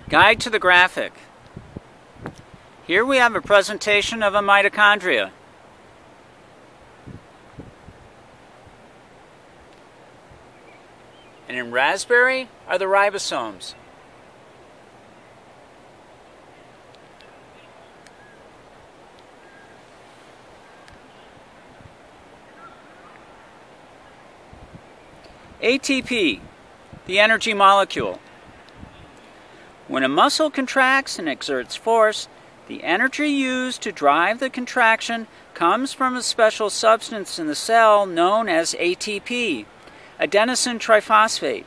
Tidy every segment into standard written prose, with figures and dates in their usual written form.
Guide to the graphic. Here we have a presentation of a mitochondria. And in raspberry are the ribosomes. ATP, the energy molecule. When a muscle contracts and exerts force, the energy used to drive the contraction comes from a special substance in the cell known as ATP, Adenosine Triphosphate.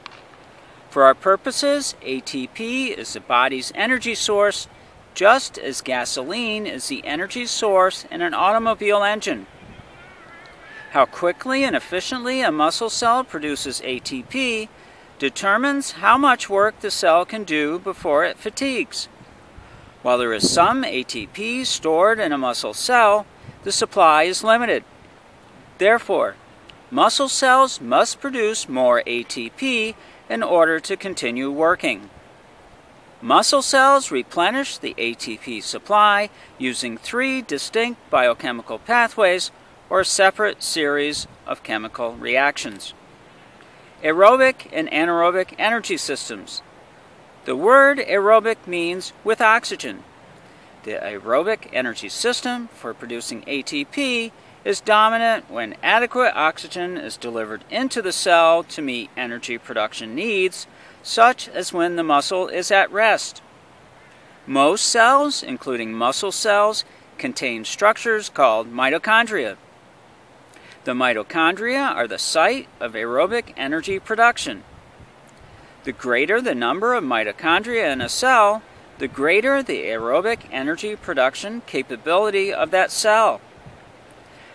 For our purposes, ATP is the body's energy source, just as gasoline is the energy source in an automobile engine. How quickly and efficiently a muscle cell produces ATP determines how much work the cell can do before it fatigues. While there is some ATP stored in a muscle cell, the supply is limited. Therefore, muscle cells must produce more ATP in order to continue working. Muscle cells replenish the ATP supply using three distinct biochemical pathways or separate series of chemical reactions. Aerobic and anaerobic energy systems. The word aerobic means with oxygen. The aerobic energy system for producing ATP is dominant when adequate oxygen is delivered into the cell to meet energy production needs, such as when the muscle is at rest. Most cells, including muscle cells, contain structures called mitochondria. The mitochondria are the site of aerobic energy production. The greater the number of mitochondria in a cell, the greater the aerobic energy production capability of that cell.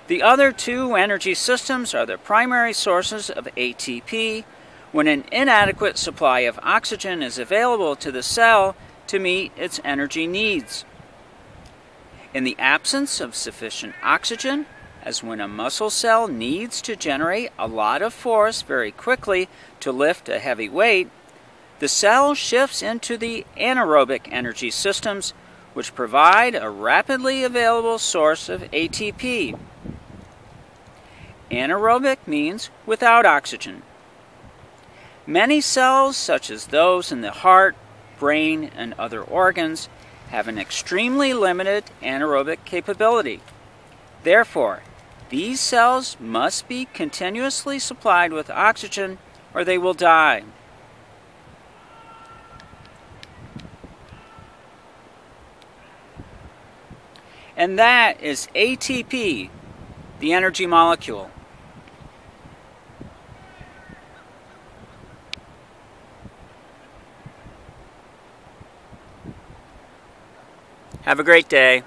The other two energy systems are the primary sources of ATP when an inadequate supply of oxygen is available to the cell to meet its energy needs. In the absence of sufficient oxygen, as when a muscle cell needs to generate a lot of force very quickly to lift a heavy weight, the cell shifts into the anaerobic energy systems, which provide a rapidly available source of ATP. Anaerobic means without oxygen. Many cells, such as those in the heart, brain, and other organs, have an extremely limited anaerobic capability. Therefore, these cells must be continuously supplied with oxygen or they will die. And that is ATP, the energy molecule. Have a great day.